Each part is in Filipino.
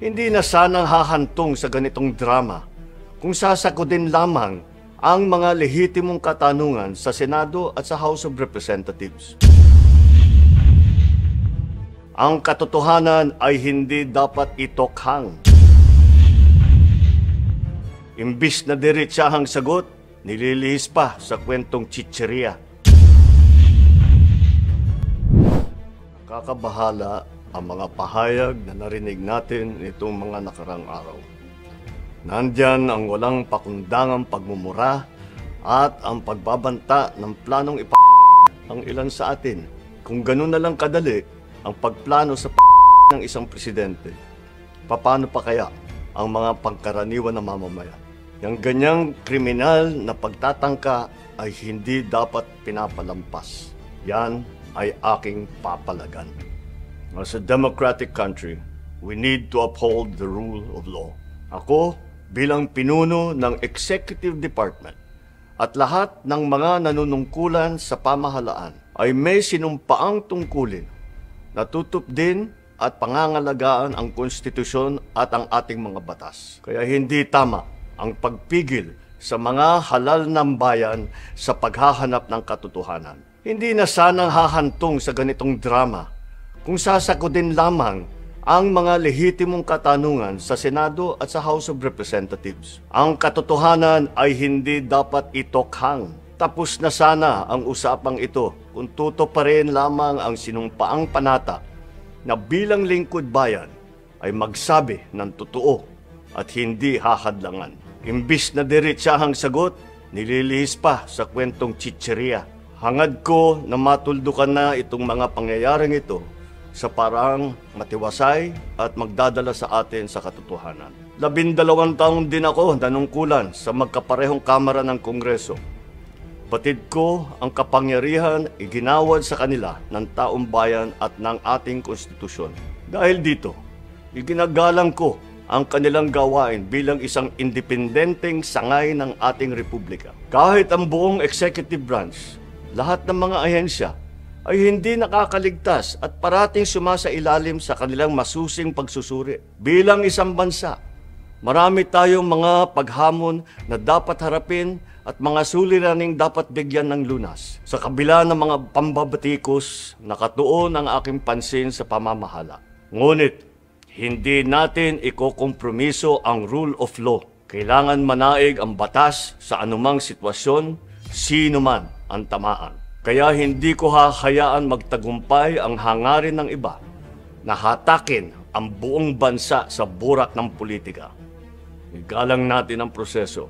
Hindi na sanang hahantong sa ganitong drama kung sasagutin lamang ang mga lehitimong katanungan sa Senado at sa House of Representatives. Ang katotohanan ay hindi dapat itokhang. Imbis na diretsahang sagot, nililihis pa sa kwentong chicheria. Nakakabahala ang mga pahayag na narinig natin nitong mga nakarang araw. Nandyan ang walang pakundangang pagmumura at ang pagbabanta ng planong ang ilan sa atin. Kung ganun na lang kadali ang pagplano sa ng isang presidente, paano pa kaya ang mga pangkaraniwan na mamamayan? Yang ganyang kriminal na pagtatangka ay hindi dapat pinapalampas. Yan ay aking papalagan. As a democratic country, we need to uphold the rule of law. Ako, bilang pinuno ng Executive Department at lahat ng mga nanunungkulan sa pamahalaan ay may sinumpaang tungkulin na tutupdin at pangangalagaan ang konstitusyon at ang ating mga batas. Kaya hindi tama ang pagpigil sa mga halal ng bayan sa paghahanap ng katotohanan. Hindi na sanang hahantong sa ganitong drama kung sasagutin lamang ang mga lehitimong katanungan sa Senado at sa House of Representatives. Ang katotohanan ay hindi dapat itokhang. Tapos na sana ang usapang ito kung tutuparin lamang ang sinumpaang panata na bilang lingkod bayan ay magsabi ng totoo at hindi hahadlangan. Imbis na diretsahang sagot, nililihis pa sa kwentong chicheria. Hangad ko na matuldukan na itong mga pangyayaring ito sa parang matiwasay at magdadala sa atin sa katotohanan. 12 taon din ako nanungkulan sa magkaparehong kamara ng Kongreso. Batid ko ang kapangyarihan iginawad sa kanila ng taong bayan at ng ating konstitusyon. Dahil dito, iginagalang ko ang kanilang gawain bilang isang independenteng sangay ng ating republika. Kahit ang buong executive branch, lahat ng mga ahensya ay hindi nakakaligtas at parating sumasailalim sa kanilang masusing pagsusuri. Bilang isang bansa, marami tayong mga paghamon na dapat harapin at mga suliraning dapat bigyan ng lunas. Sa kabila ng mga pambabatikos, nakatuon ang aking pansin sa pamamahala. Ngunit, hindi natin ikokompromiso ang rule of law. Kailangan manaig ang batas sa anumang sitwasyon, sino man ang tamaan. Kaya hindi ko hahayaan magtagumpay ang hangarin ng iba na hatakin ang buong bansa sa burak ng politika. Igalang natin ang proseso,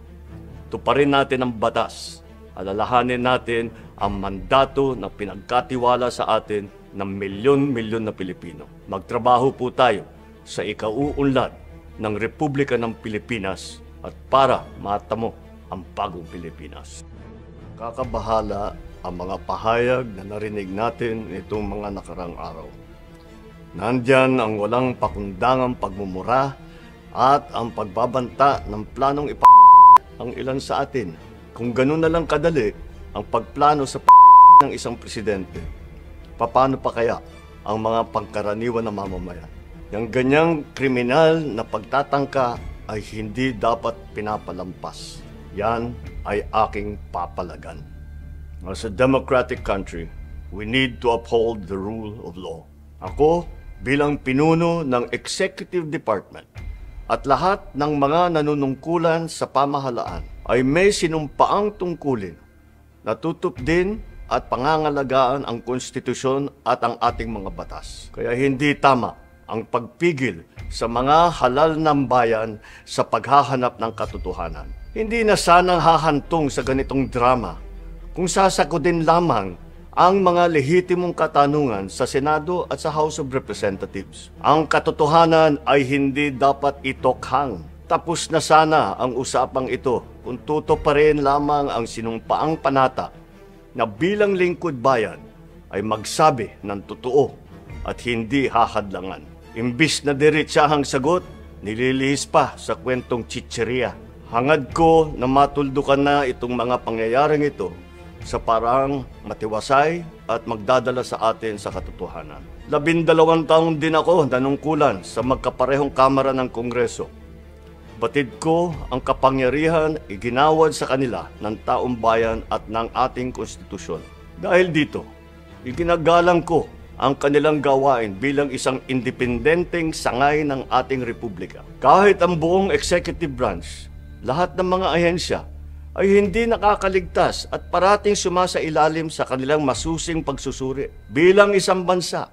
tuparin natin ang batas, alalahanin natin ang mandato na pinagkatiwala sa atin ng milyon-milyon na Pilipino. Magtrabaho po tayo sa ikauunlad ng Republika ng Pilipinas at para matamo ang bagong Pilipinas. Kakabahala ang mga pahayag na narinig natin itong mga nakarang araw. Nandyan ang walang pakundangang pagmumura at ang pagbabanta ng planong ang ilan sa atin. Kung ganun na lang kadali ang pagplano sa ng isang presidente, paano pa kaya ang mga pangkaraniwan na mamamayan? Yang ganyang kriminal na pagtatangka ay hindi dapat pinapalampas. Yan ay aking papalagan. As a democratic country, we need to uphold the rule of law. Ako, bilang pinuno ng Executive Department at lahat ng mga nanunungkulan sa pamahalaan ay may sinumpaang tungkulin na tutupdin at pangangalagaan ang konstitusyon at ang ating mga batas. Kaya hindi tama ang pagpigil sa mga halal ng bayan sa paghahanap ng katotohanan. Hindi na sanang hahantong sa ganitong drama kung sasagutin lamang ang mga lehitimong katanungan sa Senado at sa House of Representatives. Ang katotohanan ay hindi dapat itokhang. Tapos na sana ang usapang ito kung tutuparin lamang ang sinumpaang panata na bilang lingkod bayan ay magsabi ng totoo at hindi hahadlangan. Imbis na diretsahang sagot, nililihis pa sa kwentong chicheria. Hangad ko na matuldukan na itong mga pangyayaring ito sa parang matiwasay at magdadala sa atin sa katotohanan. 12 taon din ako nanungkulan sa magkaparehong kamara ng Kongreso. Batid ko ang kapangyarihan iginawad sa kanila ng taong bayan at ng ating konstitusyon. Dahil dito, iginagalang ko ang kanilang gawain bilang isang independenteng sangay ng ating republika. Kahit ang buong executive branch, lahat ng mga ahensya ay hindi nakakaligtas at parating sumasailalim sa kanilang masusing pagsusuri. Bilang isang bansa,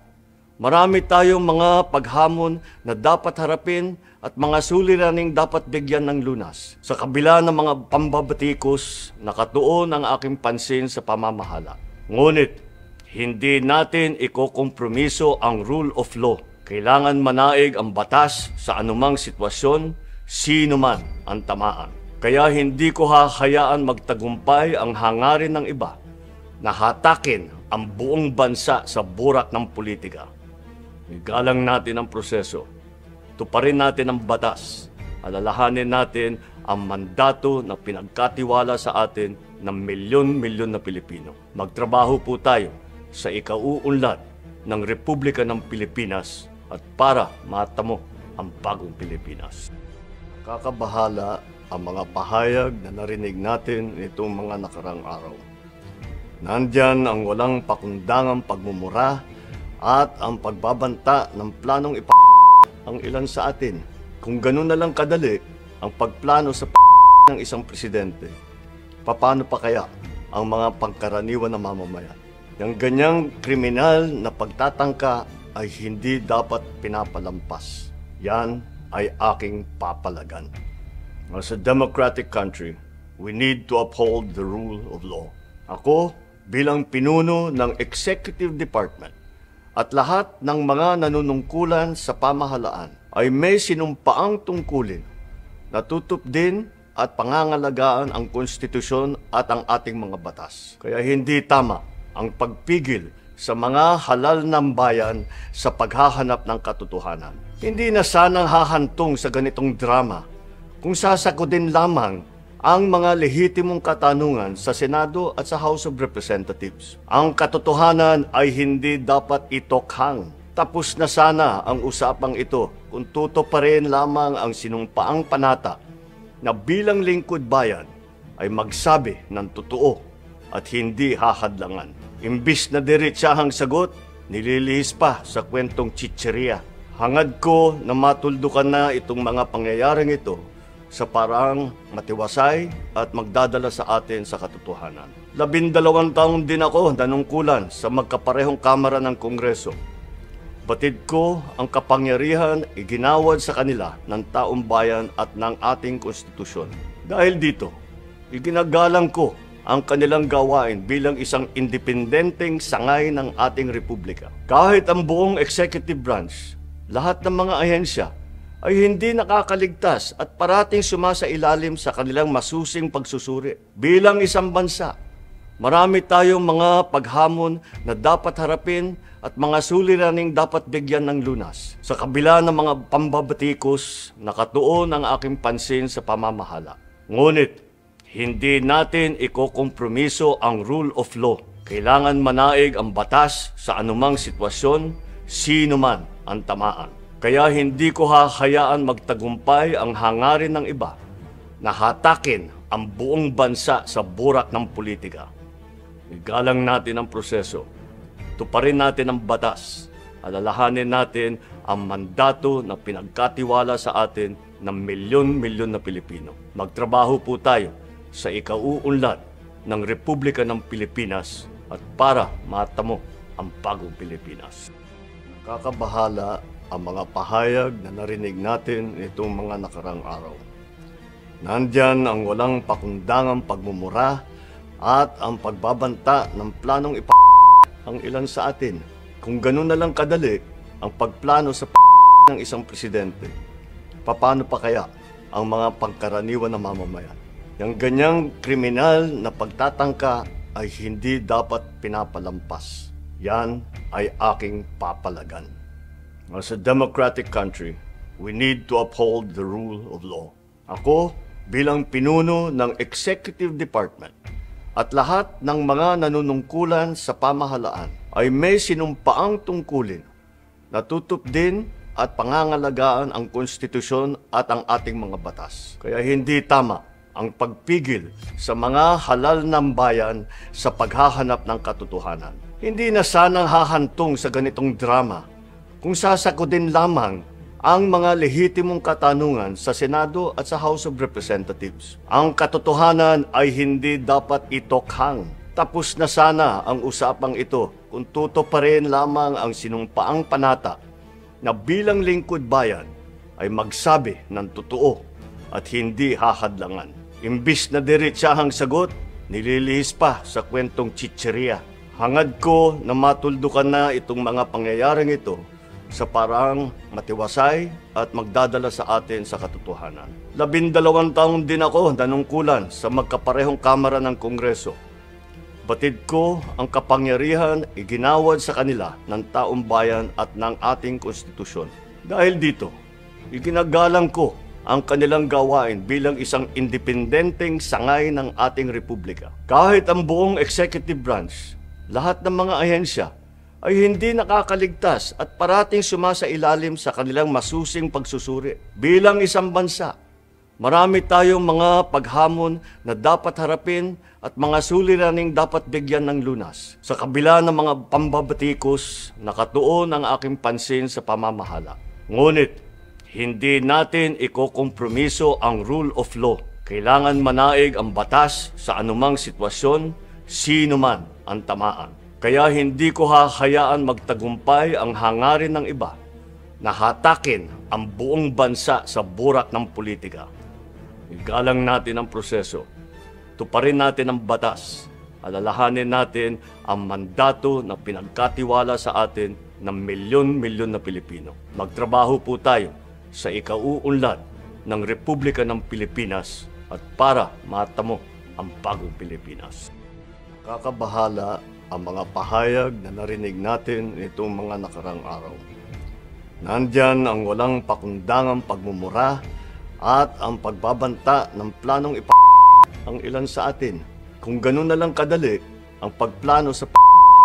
marami tayong mga paghamon na dapat harapin at mga suliraning dapat bigyan ng lunas. Sa kabila ng mga pambabatikos, nakatuon ang aking pansin sa pamamahala. Ngunit, hindi natin ikokompromiso ang rule of law. Kailangan manaig ang batas sa anumang sitwasyon, sino man ang tamaan. Kaya hindi ko hahayaan magtagumpay ang hangarin ng iba na hatakin ang buong bansa sa burak ng politika. Igalang natin ang proseso. Tuparin natin ang batas. Alalahanin natin ang mandato na pinagkatiwala sa atin ng milyon-milyon na Pilipino. Magtrabaho po tayo sa ikauunlad ng Republika ng Pilipinas at para matamo ang bagong Pilipinas. Kakabahala ang mga pahayag na narinig natin nitong mga nakarang araw. Nandyan ang walang pakundangang pagmumura at ang pagbabanta ng planong ang ilan sa atin. Kung ganun na lang kadali ang pagplano sa ng isang presidente, paano pa kaya ang mga pangkaraniwan na mamamayan? Yang ganyang kriminal na pagtatangka ay hindi dapat pinapalampas. Yan ay aking papalagan. As a democratic country, we need to uphold the rule of law. Ako, bilang pinuno ng Executive Department at lahat ng mga nanunungkulan sa pamahalaan ay may sinumpaang tungkulin na tutupdin at pangangalagaan ang konstitusyon at ang ating mga batas. Kaya hindi tama ang pagpigil sa mga halal ng bayan sa paghahanap ng katotohanan. Hindi na sanang hahantong sa ganitong drama kung sasagutin lamang ang mga lehitimong katanungan sa Senado at sa House of Representatives. Ang katotohanan ay hindi dapat itokhang. Tapos na sana ang usapang ito kung tutuparin lamang ang sinumpaang panata na bilang lingkod bayan ay magsabi ng totoo at hindi hahadlangan. Imbis na diretsahang sagot, nililihis pa sa kwentong chicheria. Hangad ko na matuldukan na itong mga pangyayaring ito sa parang matiwasay at magdadala sa atin sa katotohanan. 12 taon din ako nanungkulan sa magkaparehong kamara ng Kongreso. Batid ko ang kapangyarihan iginawad sa kanila ng taong bayan at ng ating konstitusyon. Dahil dito, iginagalang ko ang kanilang gawain bilang isang independenteng sangay ng ating republika. Kahit ang buong executive branch, lahat ng mga ahensya ay hindi nakakaligtas at parating sumasailalim sa kanilang masusing pagsusuri. Bilang isang bansa, marami tayong mga paghamon na dapat harapin at mga suliraning dapat bigyan ng lunas. Sa kabila ng mga pambabatikos, nakatuon ang aking pansin sa pamamahala. Ngunit, hindi natin ikokompromiso ang rule of law. Kailangan manaig ang batas sa anumang sitwasyon, sino man ang tamaan. Kaya hindi ko hahayaan magtagumpay ang hangarin ng iba na hatakin ang buong bansa sa burak ng politika. Igalang natin ang proseso. Tuparin natin ang batas. Alalahanin natin ang mandato na pinagkatiwala sa atin ng milyon-milyon na Pilipino. Magtrabaho po tayo sa ikauunlad ng Republika ng Pilipinas at para matamo ang bagong Pilipinas. Kakabahala ang mga pahayag na narinig natin itong mga nakarang araw. Nandyan ang walang pakundangang pagmumura at ang pagbabanta ng planong ang ilan sa atin. Kung ganun na lang kadali ang pagplano sa ng isang presidente, paano pa kaya ang mga pangkaraniwan na mamamayan? Yang ganyang kriminal na pagtatangka ay hindi dapat pinapalampas. Yan ay aking papalagan. As a democratic country, we need to uphold the rule of law. Ako, bilang pinuno ng Executive Department at lahat ng mga nanunungkulan sa pamahalaan ay may sinumpaang tungkulin na tutupdin at pangangalagaan ang konstitusyon at ang ating mga batas. Kaya hindi tama ang pagpigil sa mga halal ng bayan sa paghahanap ng katotohanan. Hindi na sanang hahantong sa ganitong drama kung sasakodin lamang ang mga lehitimong katanungan sa Senado at sa House of Representatives. Ang katotohanan ay hindi dapat itokhang. Tapos na sana ang usapang ito kung tutuparin lamang ang sinumpaang panata na bilang lingkod bayan ay magsabi ng totoo at hindi hahadlangan. Imbis na diretsahang sagot, nililihis pa sa kwentong chicheria. Hangad ko na matuldukan na itong mga pangyayaring ito sa parang matiwasay at magdadala sa atin sa katotohanan. 12 taon din ako nanungkulan sa magkaparehong kamara ng Kongreso. Batid ko ang kapangyarihan iginawad sa kanila ng taong bayan at ng ating konstitusyon. Dahil dito, iginagalang ko ang kanilang gawain bilang isang independenteng sangay ng ating republika. Kahit ang buong executive branch, lahat ng mga ahensya ay hindi nakakaligtas at parating sumasailalim sa kanilang masusing pagsusuri. Bilang isang bansa, marami tayong mga paghamon na dapat harapin at mga suliraning dapat bigyan ng lunas. Sa kabila ng mga pambabatikos, nakatuon ang aking pansin sa pamamahala. Ngunit, hindi natin ikokompromiso ang rule of law. Kailangan manaig ang batas sa anumang sitwasyon, sino man ang tamaan. Kaya hindi ko hahayaan magtagumpay ang hangarin ng iba na hatakin ang buong bansa sa burak ng politika. Igalang natin ang proseso. Tuparin natin ang batas. Alalahanin natin ang mandato na pinagkatiwala sa atin ng milyon-milyon na Pilipino. Magtrabaho po tayo sa ikauunlad ng Republika ng Pilipinas at para matamo ang bagong Pilipinas. Kakabahala ang mga pahayag na narinig natin nitong mga nakarang araw. Nandyan ang walang pakundangang pagmumura at ang pagbabanta ng planong ang ilan sa atin. Kung ganun na lang kadali ang pagplano sa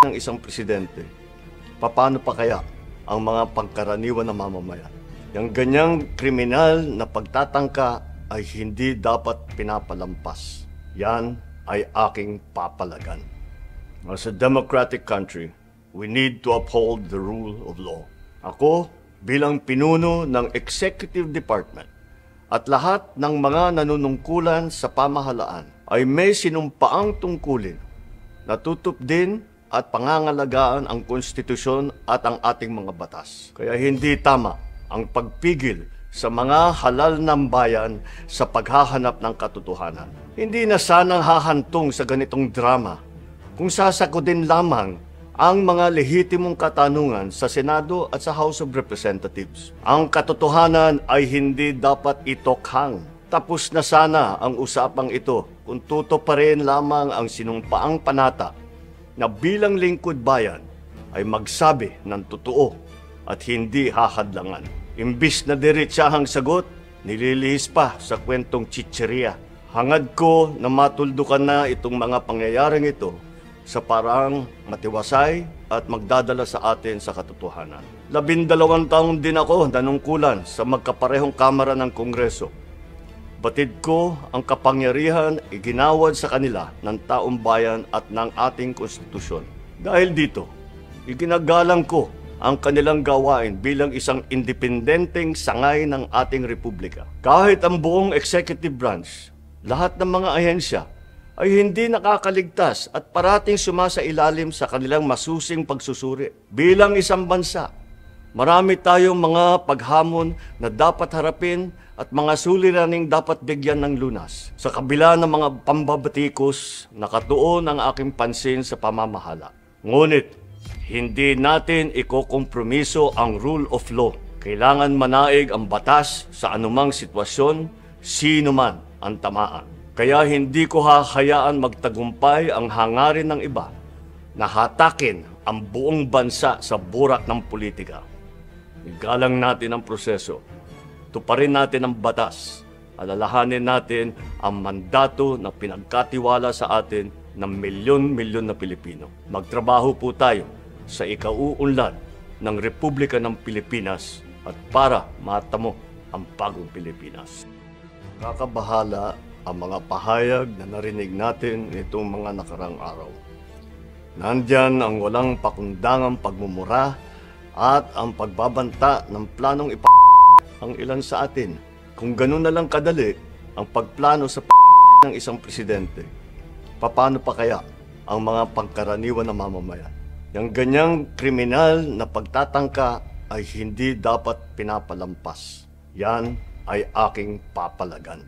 ng isang presidente, paano pa kaya ang mga pangkaraniwan na mamamayan? Yung ganyang kriminal na pagtatangka ay hindi dapat pinapalampas. Yan ay aking papalagan. As a democratic country, we need to uphold the rule of law. Ako, bilang pinuno ng Executive Department at lahat ng mga nanunungkulan sa pamahalaan ay may sinumpaang tungkulin na tutupdin at pangangalagaan ang konstitusyon at ang ating mga batas. Kaya hindi tama ang pagpigil sa mga halal ng bayan sa paghahanap ng katotohanan. Hindi na sanang hahantong sa ganitong drama kung sasakodin lamang ang mga lehitimong katanungan sa Senado at sa House of Representatives. Ang katotohanan ay hindi dapat itokhang. Tapos na sana ang usapang ito kung tutuparin lamang ang sinumpaang panata na bilang lingkod bayan ay magsabi ng totoo at hindi hahadlangan. Imbis na diretsahang sagot, nililihis pa sa kwentong chicheria. Hangad ko na matuldukan na itong mga pangyayaring ito sa parang matiwasay at magdadala sa atin sa katotohanan. 12 taon din ako nanungkulan sa magkaparehong kamara ng Kongreso. Batid ko ang kapangyarihan iginawad sa kanila ng taong bayan at ng ating konstitusyon. Dahil dito, iginagalang ko ang kanilang gawain bilang isang independenteng sangay ng ating republika. Kahit ang buong executive branch, lahat ng mga ahensya ay hindi nakakaligtas at parating sumasailalim sa kanilang masusing pagsusuri. Bilang isang bansa, marami tayong mga paghamon na dapat harapin at mga suliraning dapat bigyan ng lunas. Sa kabila ng mga pambabatikos, nakatuon ang aking pansin sa pamamahala. Ngunit, hindi natin ikokompromiso ang rule of law. Kailangan manaig ang batas sa anumang sitwasyon, sino man ang tamaan. Kaya hindi ko hahayaan magtagumpay ang hangarin ng iba na hatakin ang buong bansa sa burak ng politika. Igalang natin ang proseso. Tuparin natin ang batas. Alalahanin natin ang mandato na pinagkatiwala sa atin ng milyon-milyon na Pilipino. Magtrabaho po tayo sa ikauunlad ng Republika ng Pilipinas at para matamo ang bagong Pilipinas. Kakabahala ang mga pahayag na narinig natin nitong mga nakarang araw. Nandyan ang walang pakundangang pagmumura at ang pagbabanta ng planong ang ilan sa atin. Kung ganun na lang kadali ang pagplano sa ng isang presidente, paano pa kaya ang mga pangkaraniwan na mamamayan? Yang ganyang kriminal na pagtatangka ay hindi dapat pinapalampas. Yan ay aking papalagan.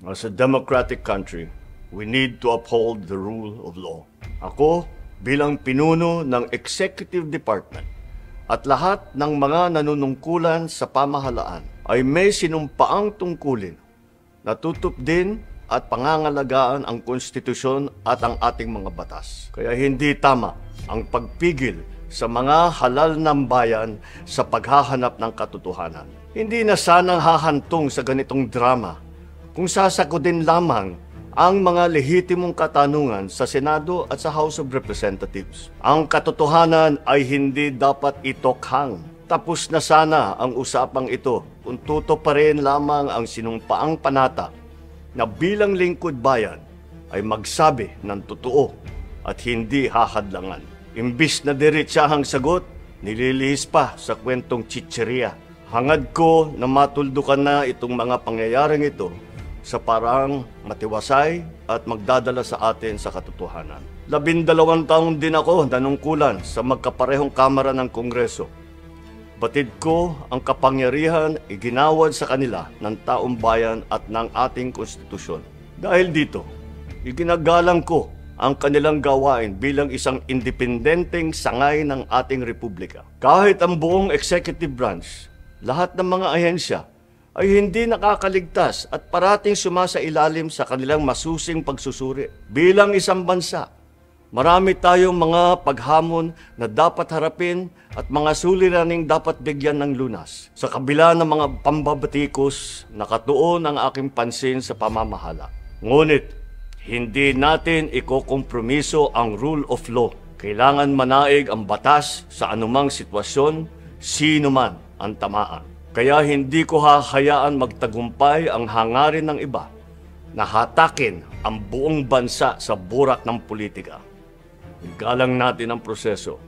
As a democratic country, we need to uphold the rule of law. Ako, bilang pinuno ng Executive Department at lahat ng mga nanunungkulan sa pamahalaan ay may sinumpaang tungkulin na tutupdin at pangangalagaan ang konstitusyon at ang ating mga batas. Kaya hindi tama ang pagpigil sa mga halal ng bayan sa paghahanap ng katotohanan. Hindi na sanang hahantong sa ganitong drama kung sasagutin lamang ang mga lehitimong katanungan sa Senado at sa House of Representatives. Ang katotohanan ay hindi dapat itokhang. Tapos na sana ang usapang ito kung tutuparin lamang ang sinumpaang panata na bilang lingkod bayan ay magsabi ng totoo at hindi hahadlangan. Imbis na diretsahang sagot, nililihis pa sa kwentong chicheria. Hangad ko na matuldukan na itong mga pangyayaring ito sa parang matiwasay at magdadala sa atin sa katotohanan. 12 taon din ako nanungkulan sa magkaparehong kamara ng Kongreso. Batid ko ang kapangyarihan iginawad sa kanila ng taong bayan at ng ating konstitusyon. Dahil dito, iginagalang ko ang kanilang gawain bilang isang independenteng sangay ng ating republika. Kahit ang buong executive branch, lahat ng mga ahensya ay hindi nakakaligtas at parating sumasailalim sa kanilang masusing pagsusuri. Bilang isang bansa, marami tayong mga paghamon na dapat harapin at mga suliraning dapat bigyan ng lunas. Sa kabila ng mga pambabatikos, nakatuon ang aking pansin sa pamamahala. Ngunit, hindi natin ikokompromiso ang rule of law. Kailangan manaig ang batas sa anumang sitwasyon, sino man ang tamaan. Kaya hindi ko hahayaan magtagumpay ang hangarin ng iba na hatakin ang buong bansa sa burak ng politika. Igalang natin ang proseso,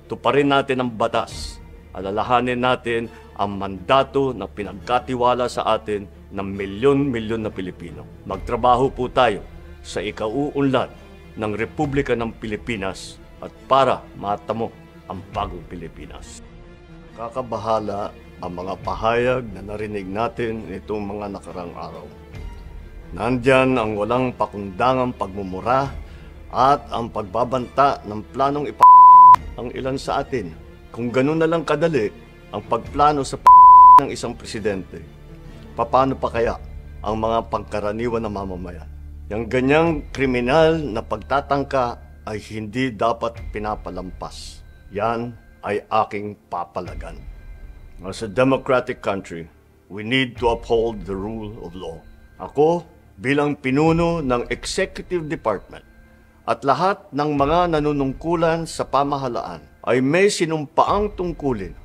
tuparin natin ang batas, alalahanin natin ang mandato na pinagkatiwala sa atin ng milyon-milyon na Pilipino. Magtrabaho po tayo sa ikauunlad ng Republika ng Pilipinas at para matamo ang bagong Pilipinas. Kakabahala ang mga pahayag na narinig natin nitong mga nakarang araw. Nandyan ang walang pakundangang pagmumura at ang pagbabanta ng planong ang ilan sa atin. Kung ganun na lang kadali ang pagplano sa ng isang presidente, paano pa kaya ang mga pangkaraniwan na mamamayan? Yang ganyang kriminal na pagtatangka ay hindi dapat pinapalampas. Yan ay aking papalagan. As a democratic country, we need to uphold the rule of law. Ako, bilang pinuno ng Executive Department at lahat ng mga nanunungkulan sa pamahalaan ay may sinumpaang tungkulin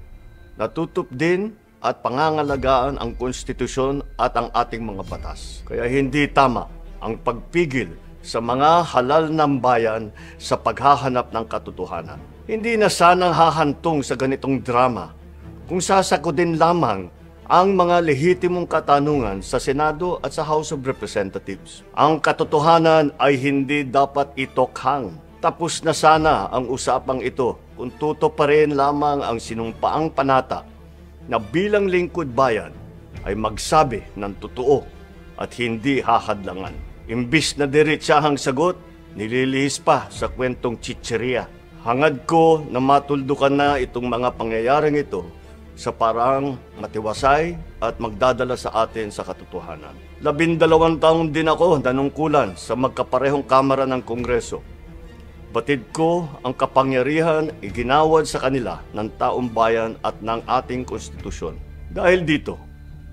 na tutupdin at pangangalagaan ang konstitusyon at ang ating mga batas. Kaya hindi tama ang pagpigil sa mga halal ng bayan sa paghahanap ng katotohanan. Hindi na sanang hahantong sa ganitong drama kung sasagutin lamang ang mga lehitimong katanungan sa Senado at sa House of Representatives. Ang katotohanan ay hindi dapat itokhang. Tapos na sana ang usapang ito kung tutuparin lamang ang sinumpaang panata na bilang lingkod bayan ay magsabi ng totoo at hindi hahadlangan. Imbis na diretsahang sagot, nililihis pa sa kwentong chicheria. Hangad ko na matuldukan na itong mga pangyayaring ito sa parang matiwasay at magdadala sa atin sa katotohanan. 12 taon din ako nanungkulan sa magkaparehong kamara ng Kongreso. Batid ko ang kapangyarihan iginawad sa kanila ng taong bayan at ng ating konstitusyon. Dahil dito,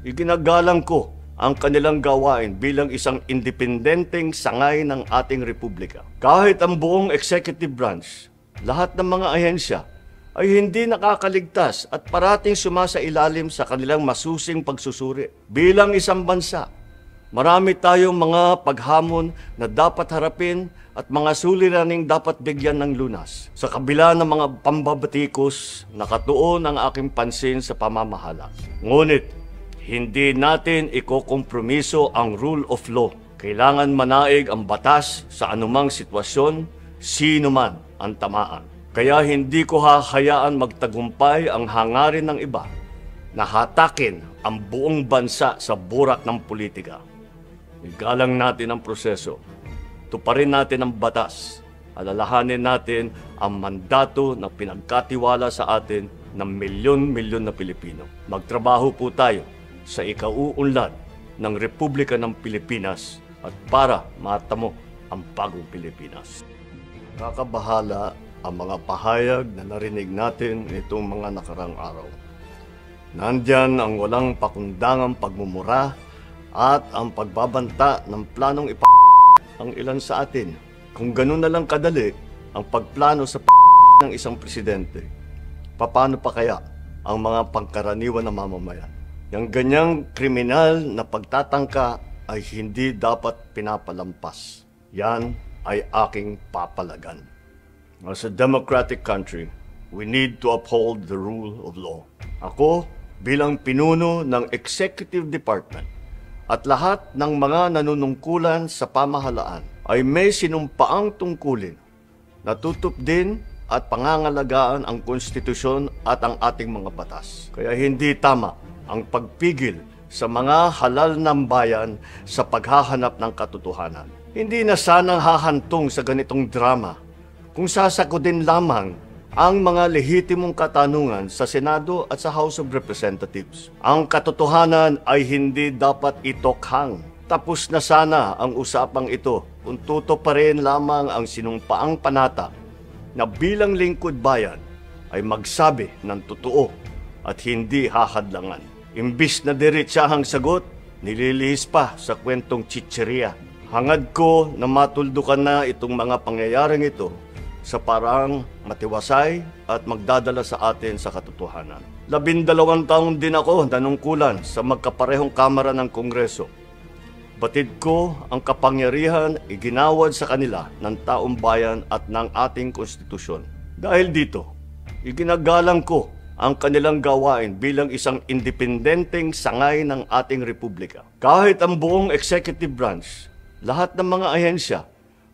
iginagalang ko ang kanilang gawain bilang isang independenteng sangay ng ating republika. Kahit ang buong executive branch, lahat ng mga ahensya ay hindi nakakaligtas at parating sumasailalim sa kanilang masusing pagsusuri. Bilang isang bansa, marami tayong mga paghamon na dapat harapin at mga suliraning dapat bigyan ng lunas. Sa kabila ng mga pambabatikos, nakatuon ang aking pansin sa pamamahala. Ngunit, hindi natin ikokompromiso ang rule of law. Kailangan manaig ang batas sa anumang sitwasyon, sino man ang tamaan. Kaya hindi ko hahayaan magtagumpay ang hangarin ng iba na hatakin ang buong bansa sa burak ng politika. Igalang natin ang proseso. Tuparin natin ang batas. Alalahanin natin ang mandato na pinagkatiwala sa atin ng milyon-milyon na Pilipino. Magtrabaho po tayo sa ikauunlad ng Republika ng Pilipinas at para matamo ang bagong Pilipinas. Kakabahala ang mga pahayag na narinig natin nitong mga nakarang araw. Nandyan ang walang pakundangang pagmumura at ang pagbabanta ng planong ang ilan sa atin. Kung ganun na lang kadali ang pagplano sa ng isang presidente, paano pa kaya ang mga pangkaraniwan na mamamayan? Yang ganyang kriminal na pagtatangka ay hindi dapat pinapalampas. Yan ay aking papalagan. As a democratic country, we need to uphold the rule of law. Ako, bilang pinuno ng Executive Department at lahat ng mga nanunungkulan sa pamahalaan ay may sinumpaang tungkulin na tutupdin at pangangalagaan ang konstitusyon at ang ating mga batas. Kaya hindi tama ang pagpigil sa mga halal ng bayan sa paghahanap ng katotohanan. Hindi na sanang hahantong sa ganitong drama kung sasakodin lamang ang mga lehitimong katanungan sa Senado at sa House of Representatives. Ang katotohanan ay hindi dapat itokhang. Tapos na sana ang usapang ito kung tutuparin lamang ang sinumpaang panata na bilang lingkod bayan ay magsabi ng totoo at hindi hahadlangan. Imbis na diretsahang sagot, nililihis pa sa kwentong chicheria. Hangad ko na matuldukan na itong mga pangyayaring ito sa parang matiwasay at magdadala sa atin sa katotohanan. 12 taon din ako nanungkulan sa magkaparehong kamara ng Kongreso. Batid ko ang kapangyarihan iginawad sa kanila ng taong bayan at ng ating konstitusyon. Dahil dito, iginagalang ko ang kanilang gawain bilang isang independenteng sangay ng ating republika. Kahit ang buong executive branch, lahat ng mga ahensya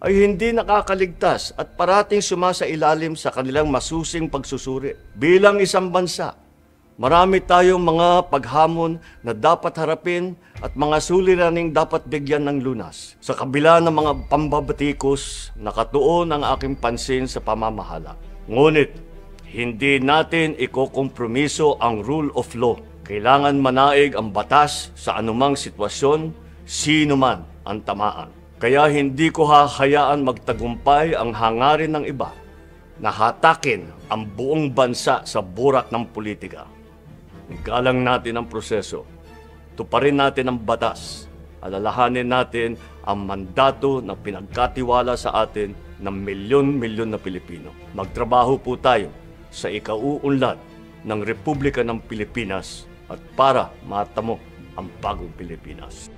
ay hindi nakakaligtas at parating sumasailalim sa kanilang masusing pagsusuri. Bilang isang bansa, marami tayong mga paghamon na dapat harapin at mga suliraning dapat bigyan ng lunas. Sa kabila ng mga pambabatikos, nakatuon ang aking pansin sa pamamahala. Ngunit, hindi natin ikokompromiso ang rule of law. Kailangan manaig ang batas sa anumang sitwasyon, sino man ang tamaan. Kaya hindi ko hahayaan magtagumpay ang hangarin ng iba na hatakin ang buong bansa sa burak ng politika. Igalang natin ang proseso. Tuparin natin ang batas. Alalahanin natin ang mandato na pinagkatiwala sa atin ng milyon-milyon na Pilipino. Magtrabaho po tayo sa ikauunlad ng Republika ng Pilipinas at para matamo ang bagong Pilipinas.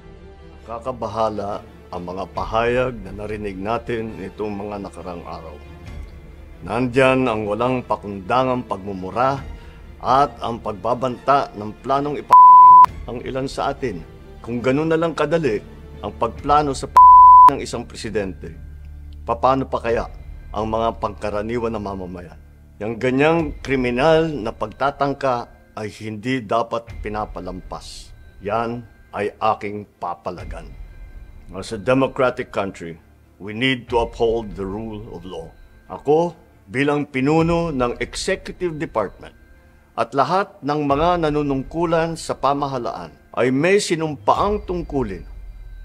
Kakabahala ang mga pahayag na narinig natin nitong mga nakarang araw. Nandyan ang walang pakundangang pagmumura at ang pagbabanta ng planong ang ilan sa atin. Kung ganun na lang kadali ang pagplano sa ng isang presidente, paano pa kaya ang mga pangkaraniwan na mamamayan? Yang ganyang kriminal na pagtatangka ay hindi dapat pinapalampas. Yan ay aking papalagan. As a democratic country, we need to uphold the rule of law. Ako, bilang pinuno ng Executive Department at lahat ng mga nanunungkulan sa pamahalaan ay may sinumpaang tungkulin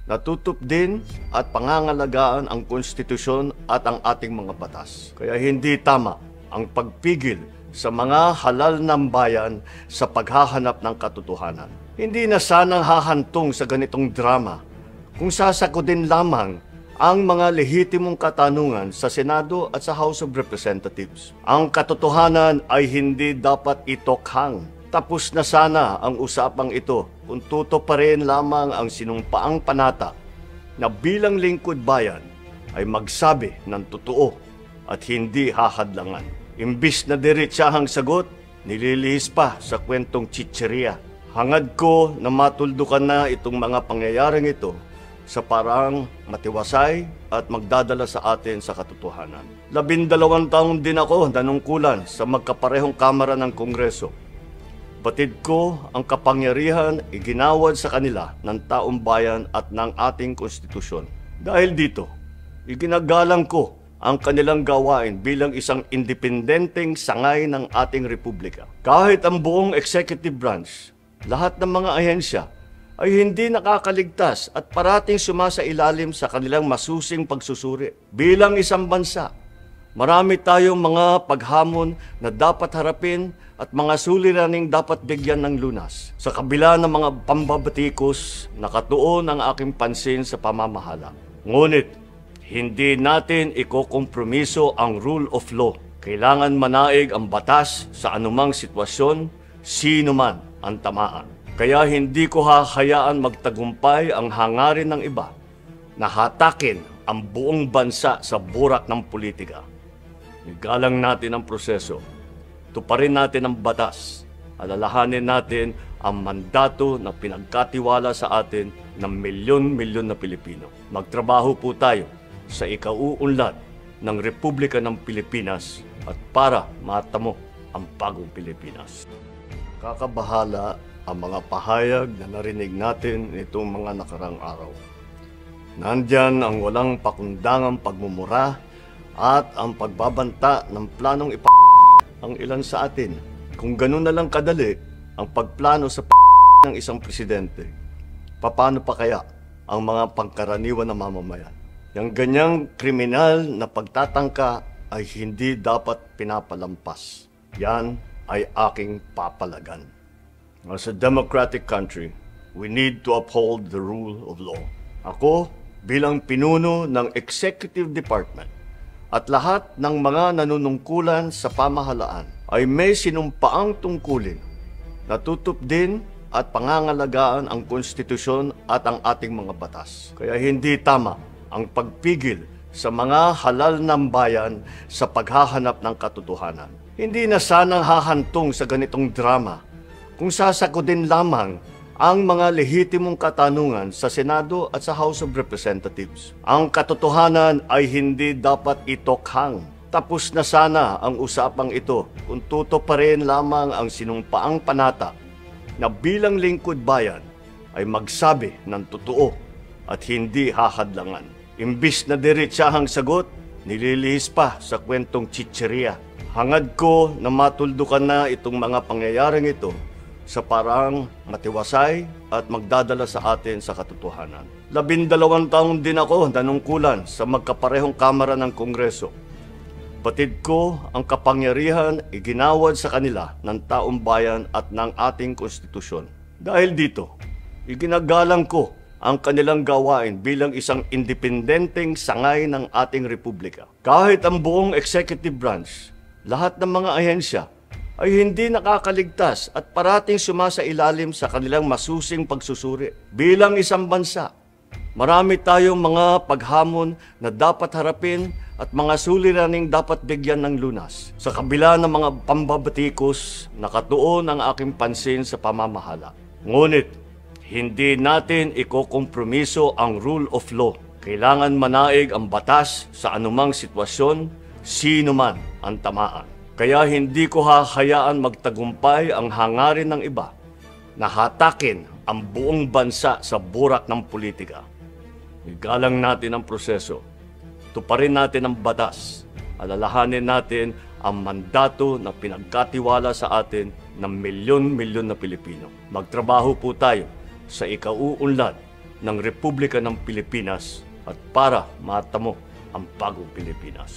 na tutupdin at pangangalagaan ang konstitusyon at ang ating mga batas. Kaya hindi tama ang pagpigil sa mga halal ng bayan sa paghahanap ng katotohanan. Hindi na sanang hahantong sa ganitong drama kung sasagutin lamang ang mga lehitimong katanungan sa Senado at sa House of Representatives. Ang katotohanan ay hindi dapat itokhang. Tapos na sana ang usapang ito kung tutuparin lamang ang sinumpaang panata na bilang lingkod bayan ay magsabi ng totoo at hindi hahadlangan. Imbis na diretsahang sagot, nililihis pa sa kwentong chicheria. Hangad ko na matuldukan na itong mga pangyayaring ito sa parang matiwasay at magdadala sa atin sa katotohanan. 12 taon din ako nanungkulan sa magkaparehong kamara ng Kongreso. Batid ko ang kapangyarihan iginawad sa kanila ng taong bayan at ng ating konstitusyon. Dahil dito, iginagalang ko ang kanilang gawain bilang isang independenteng sangay ng ating republika. Kahit ang buong executive branch, lahat ng mga ahensya ay hindi nakakaligtas at parating sumasailalim sa kanilang masusing pagsusuri. Bilang isang bansa, marami tayong mga paghamon na dapat harapin at mga suliraning dapat bigyan ng lunas. Sa kabila ng mga pambabatikos, nakatuon ang aking pansin sa pamamahala. Ngunit, hindi natin ikokompromiso ang rule of law. Kailangan manaig ang batas sa anumang sitwasyon, sino man ang tamaan. Kaya hindi ko hahayaan magtagumpay ang hangarin ng iba na hatakin ang buong bansa sa burak ng politika. Igalang natin ang proseso, tuparin natin ang batas, alalahanin natin ang mandato na pinagkatiwala sa atin ng milyon-milyon na Pilipino. Magtrabaho po tayo sa ikauunlad ng Republika ng Pilipinas at para matamo ang bagong Pilipinas. Kakabahala ang mga pahayag na narinig natin nitong mga nakarang araw. Nandyan ang walang pakundangang pagmumura at ang pagbabanta ng planong ang ilan sa atin. Kung ganun na lang kadali ang pagplano sa ng isang presidente, paano pa kaya ang mga pangkaraniwan na mamamayan? Yang ganyang kriminal na pagtatangka ay hindi dapat pinapalampas. Yan ay aking papalagan. As a democratic country, we need to uphold the rule of law. Ako, bilang pinuno ng Executive Department at lahat ng mga nanunungkulan sa pamahalaan ay may sinumpaang tungkulin na tutupdin at pangangalagaan ang konstitusyon at ang ating mga batas. Kaya hindi tama ang pagpigil sa mga halal ng bayan sa paghahanap ng katotohanan. Hindi na sanang hahantong sa ganitong drama kung sasagutin lamang ang mga lehitimong katanungan sa Senado at sa House of Representatives. Ang katotohanan ay hindi dapat itokhang. Tapos na sana ang usapang ito kung tutuparin lamang ang sinumpaang panata na bilang lingkod bayan ay magsabi ng totoo at hindi hahadlangan. Imbis na diretsahang sagot, nililihis pa sa kwentong chicheria. Hangad ko na matuldukan na itong mga pangyayaring ito sa parang matiwasay at magdadala sa atin sa katotohanan. 12 taon din ako nanungkulan sa magkaparehong kamara ng Kongreso. Batid ko ang kapangyarihan iginawad sa kanila ng taong bayan at ng ating konstitusyon. Dahil dito, iginagalang ko ang kanilang gawain bilang isang independenteng sangay ng ating republika. Kahit ang buong executive branch, lahat ng mga ahensya ay hindi nakakaligtas at parating sumasailalim sa kanilang masusing pagsusuri. Bilang isang bansa, marami tayong mga paghamon na dapat harapin at mga suliraning dapat bigyan ng lunas. Sa kabila ng mga pambabatikos, nakatuon ang aking pansin sa pamamahala. Ngunit, hindi natin ikokompromiso ang rule of law. Kailangan manaig ang batas sa anumang sitwasyon, sino man ang tamaan. Kaya hindi ko hahayaan magtagumpay ang hangarin ng iba na hatakin ang buong bansa sa burak ng politika. Igalang natin ang proseso, tuparin natin ang batas, alalahanin natin ang mandato na pinagkatiwala sa atin ng milyon-milyon na Pilipino. Magtrabaho po tayo sa ikauunlad ng Republika ng Pilipinas at para matamo ang bagong Pilipinas.